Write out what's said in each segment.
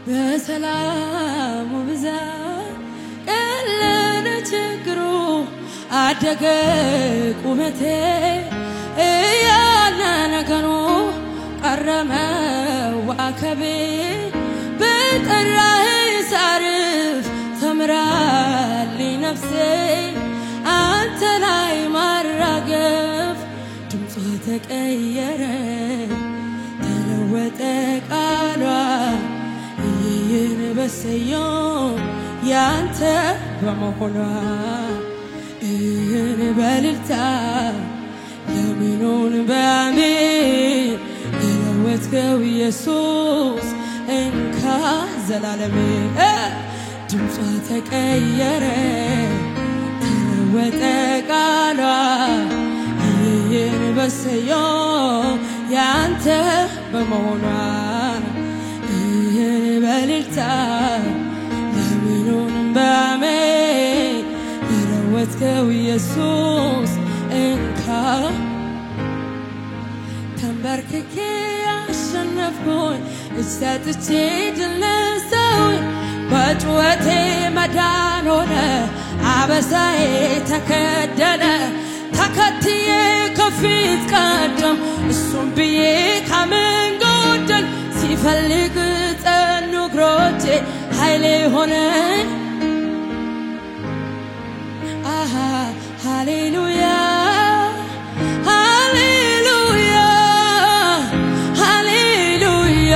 በሰላሙ ብዛት ቀለለ ችግሩ አደገ ቁመቴ እያለ ነገሩ ቀረመ ዋከቤ በጠራኸኝ ሳርፍ ተምራልኝ ነፍሴ አንተ ላይ ማራገፍ ድምጿ ተቀየረ ተለወጠ ቃሏ በሰዮ ያንተ በመሆኗ በልልታ ለምኑን በአሜን የለወጥከው ኢየሱስ እንካ ዘላለሜ ድምጿ ተቀየረ ተለወጠ ቃሏ በሰዮ ያንተ በመሆኗ በልልታ ለምኑን በአሜን የለወጥከው ኢየሱስ እንካ ተንበርክኬ አሸነፍኩኝ እሰጥቼ ድል ነሳሁኝ በጩኸቴ መዳን ሆነ አበሳዬ ተከደነ ተከትዬ ከፊት ቀደም እሱም ብዬ ካምን ጎደል ሲፈልግ ጸኑ እግሮቼ ኃይሌ ሆነኝ አሃ ሃሌሉያ ሃሌሉያ ሃሌሉያ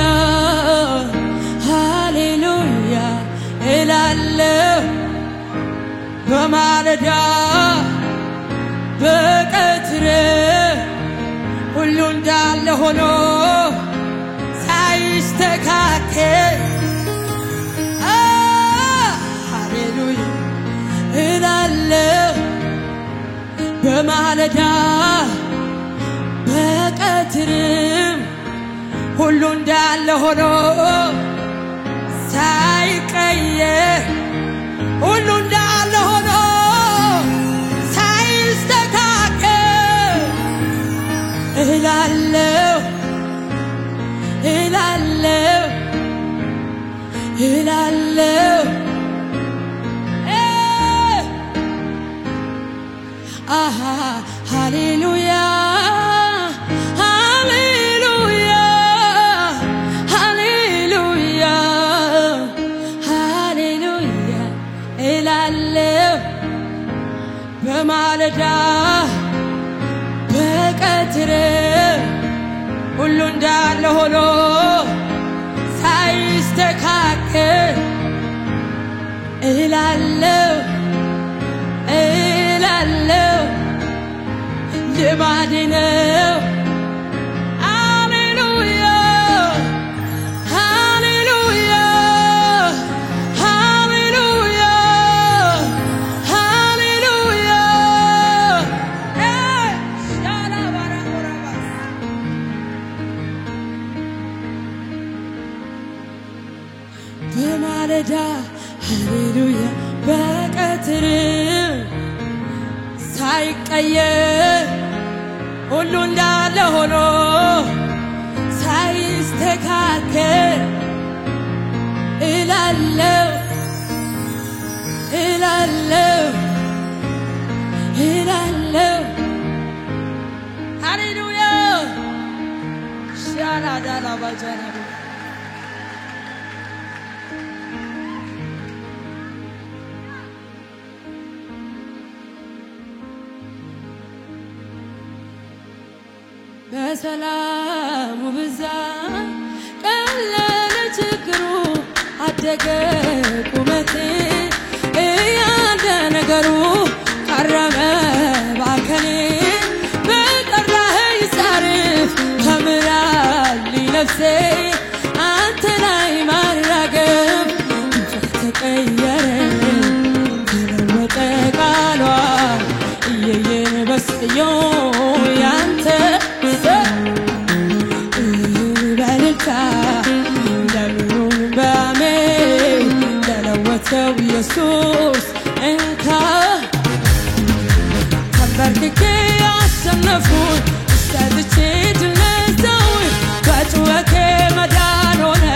ሃሌሉያ እላለሁ በማለዳ በቀትር ሁሉ እንዳለ ሆኖ ሳይስተካከል ሃሌሉያ እላለሁ በማለዳ በቀትርም ሁሉ እንዳለ ሆኖ ሳይቀየር ሁሉ እንዳለ ሆኖ ሳይስተካከል እላለሁ እላለሁ እላለሁ አሃ ሃሌሉያ ሃሌሉያ ሃሌሉያ ሃሌሉያ እላለሁ በማለዳ በቀትር ሁሉ እንዳለ ሆኖ ሳይስተካከል እላለሁ እላለሁ ልማዴ ነው ሃሌሉያ ሃሌሉያ ሃሌሉያ ሃሌሉያ በማለዳ ሃሌሉያ በቀትር ሳይቀየር ሁሉ እንዳለ ሆኖ ሳይስተካከል እላለሁ እላለሁ እላለሁ ሃሌሉያ ሻላዳላ ባጃና በሰላሙ ብዛት ቀለለ ችግሩ አደገ ቁመቴ እያለ ነገሩ ቀረበ ባከኔ በጠራኸኝ ሳርፍ ተምራልኝ ነፍሴ አንተ ላይ ማራገፍ ተቀየረ ተለወጠ ቃሏ በስዮ ያንተ በልልታ ለምኑን በአሜን የለወጥከው ኢየሱስ እንካ ተንበርክኬ አሸነፍኩኝ እሰጥቼ ድል ነሳሁኝ በጩኸቴ መዳን ሆነ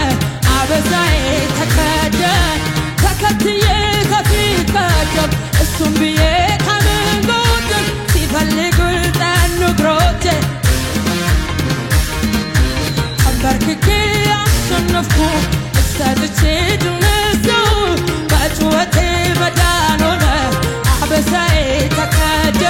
አበሳዬ አሸነፍኩ ሰጥቼ ድነሰው በጩኸቴ መዳን ሆነ አበሳዬ ተቀደ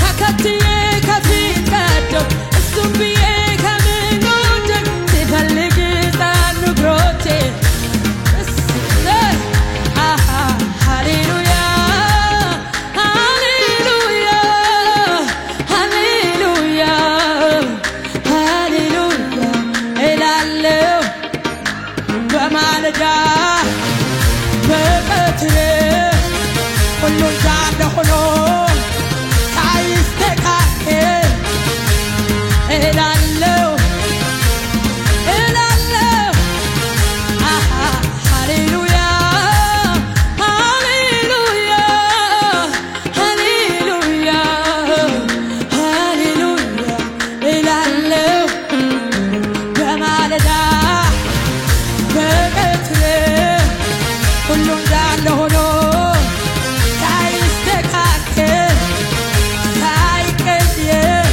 ተከትዬ ከፊት ቀደው እሱም ብዬ ከምኞቼ ሲፈልግ ጣሉ እግሮቼ ሃሌሉያ ሃሌሉያ ሃሌሉያ ሃሌሉያ እላለሁ በማለዳ በቀትር ሁሉም እንዳለ ሆኖ ሳይስተካከል እላለሁ እላለሁ ሃሌሉያ ሃሌሉያ ሃሌሉያ ሃሌሉያ እላለሁ በማለዳ በቀትር ሁሉም እንዳለ ሆኖ ሳይስተካከል ሳይቀየር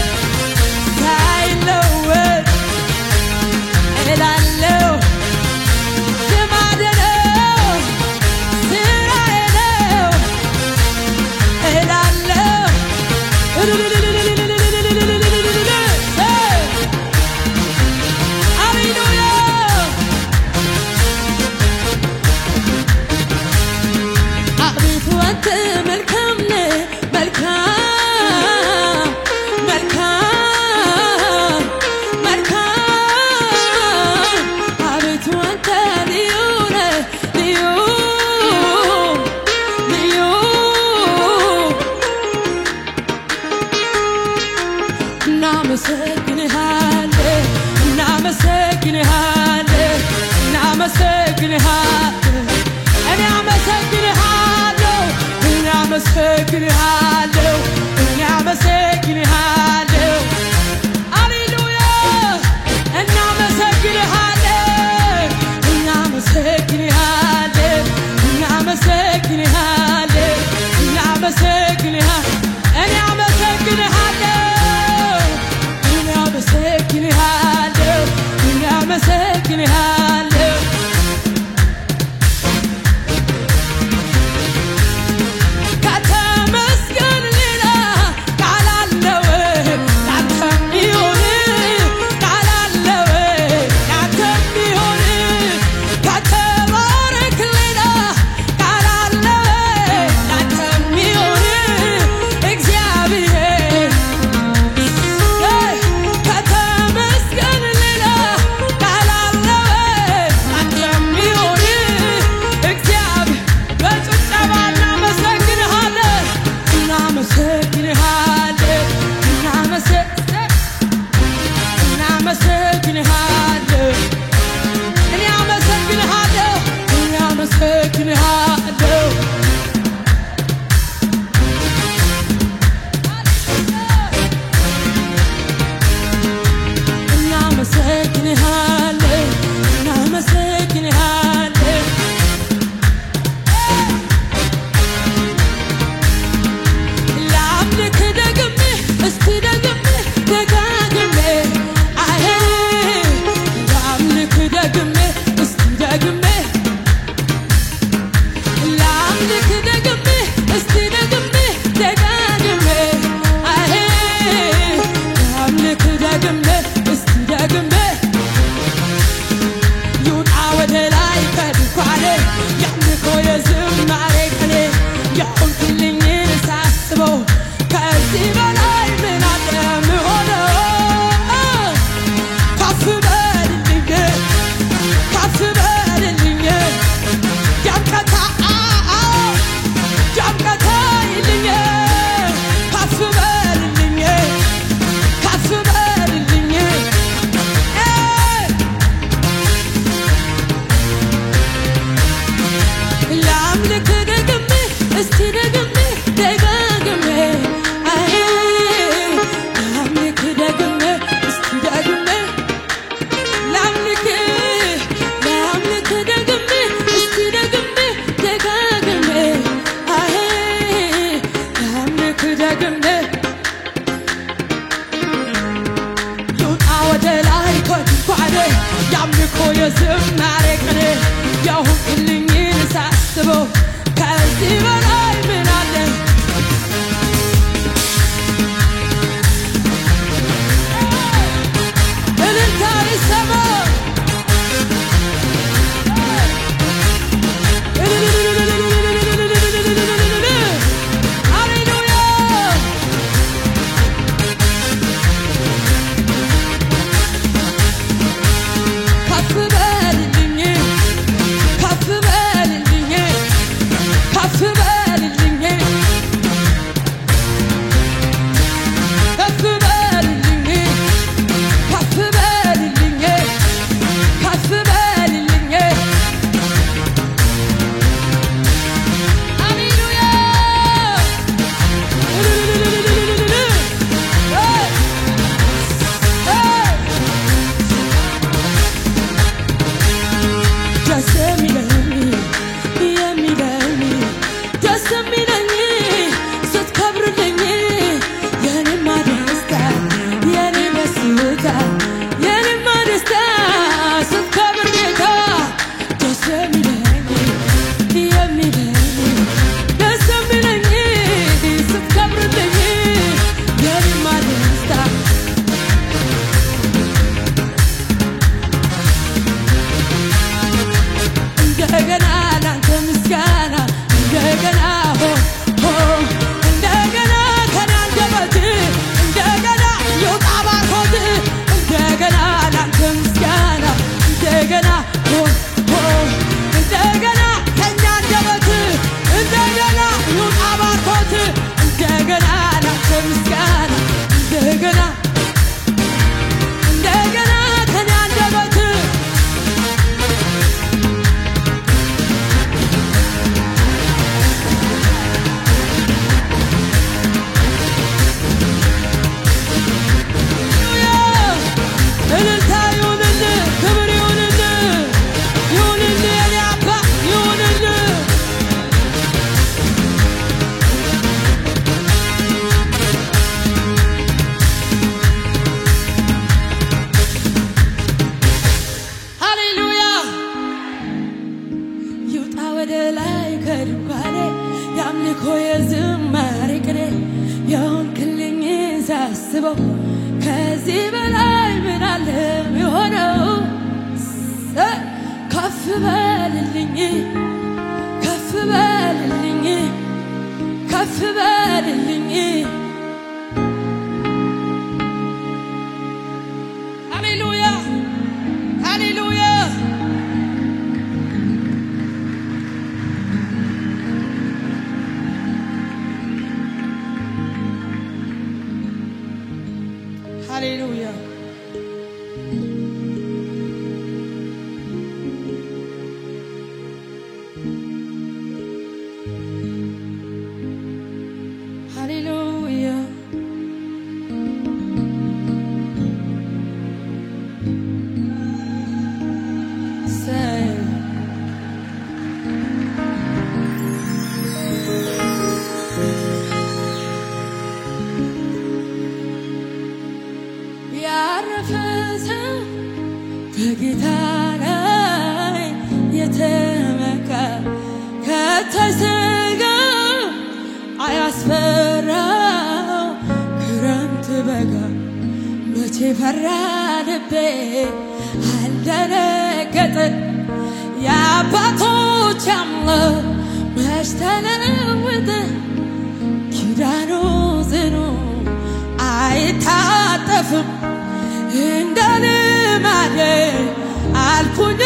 ሳይለወጥ እላለሁ ልማዴ ነው ስራዬ ነው እላለሁ ሃሌሉያ አቤቱ አንተ መልካም ነህ መልካም መልካም መልካም አቤቱ አንተ ልዩ ነህ ልዩ ልዩ እናመሰግንሃለን እናመሰግንሃለን እናመሰግንሃለን እኔ አመሰግንሃለሁ እኔ አመሰግንሃለሁ እኔ አመሰግንሃለሁ ሃሌሉያ እናመሰግንሃለን እናመሰግንሃለን እናመሰግንሃለን እናመሰግንሃለን እኔ አመሰግንሃለሁ እኔ አመሰግንሃለሁ እኔ አመሰግንሃለሁ የዝማሬ ቅኔ የሆንክልኝን ሳስበው ከዚህ በላይ ምን አለ እልልታ ይሰማ ከዚህ በላይ ምን አለ የሆነው ከፍ በልልኝ ከፍ በልልኝ ከፍ በልልኝ ሃሌሉያ ሃሌሉያ Hallelujah. Hallelujah. Say በጌታ ላይ የተመካ ከተዘጋ አያስፈራው ክረምት በጋ መቼ ፈራ ልቤ አልደነገጠ የአባቶች አምላክ መች ተለወጠ ኪዳኑ ጽኑ አይታጠፍም እንደ ልማዴ አልኩኝ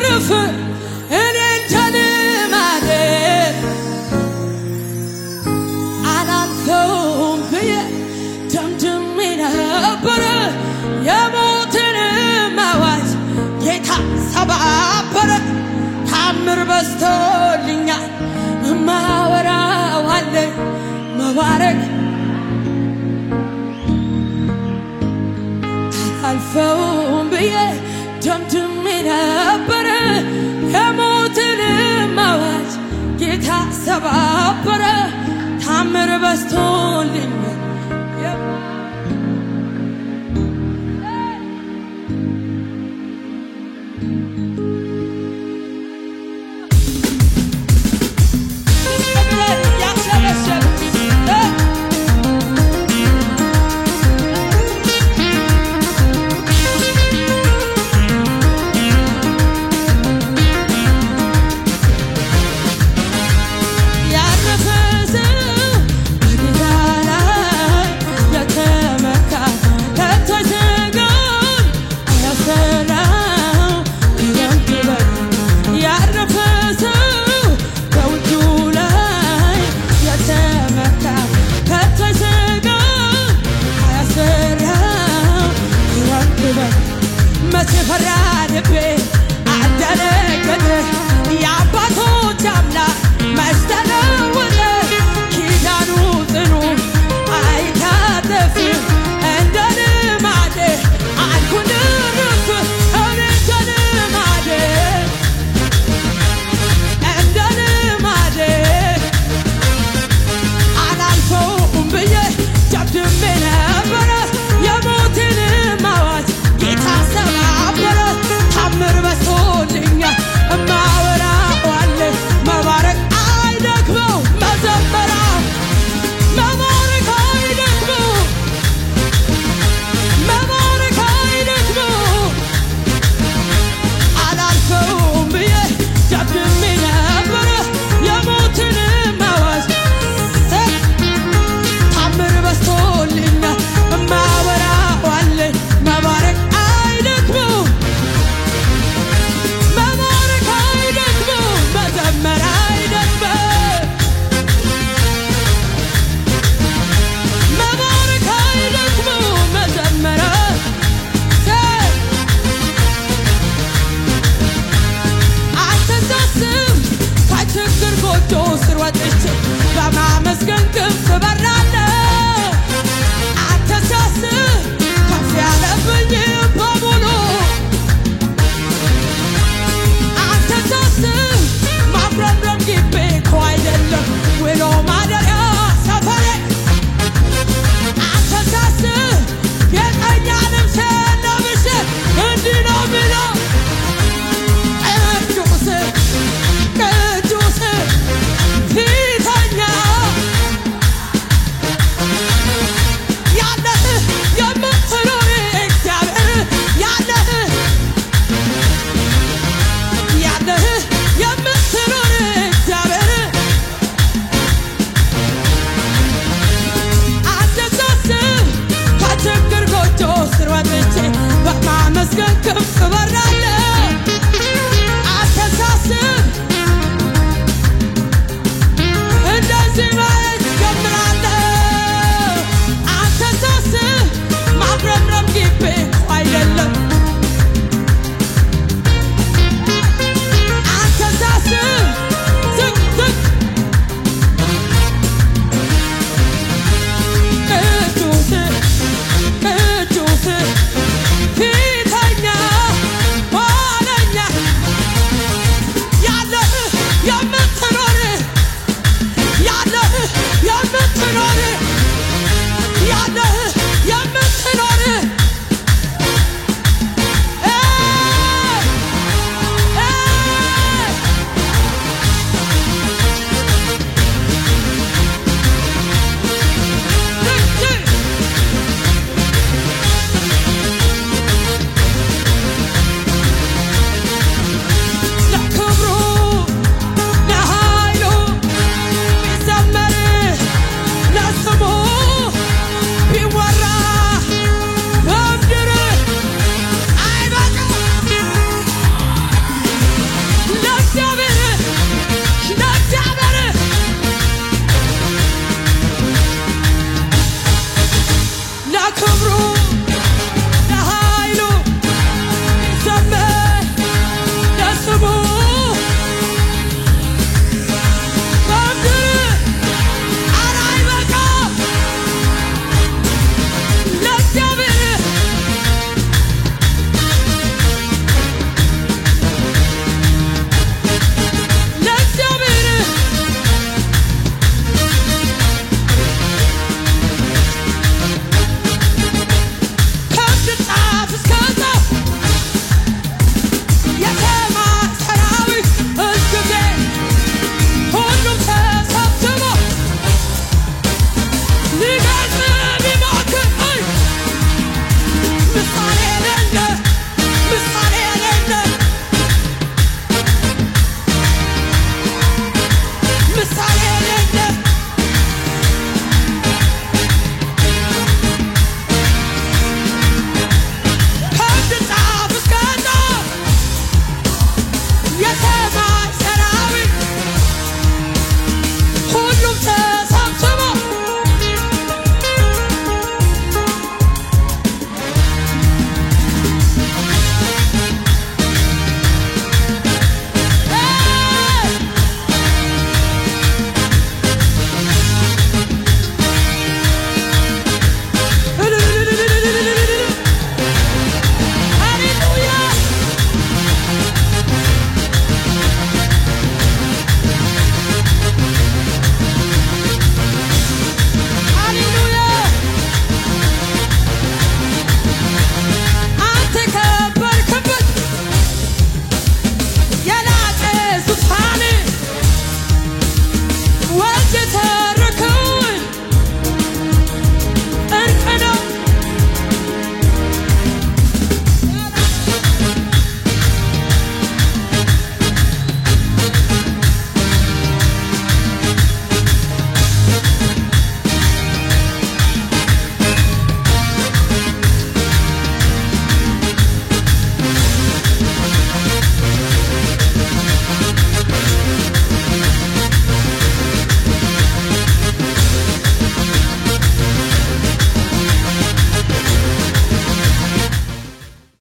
እርፍ እኔ እንደ ልማዴ አላልፈውም ብዬ ደምድሜ ነበረ የሞትንም አዋጅ ጌታ ሰባበረ ታምር በዝቶልኛል እማወራው አለኝ መባረክ አላልፈውም ብዬ ደምድሜ ነበረ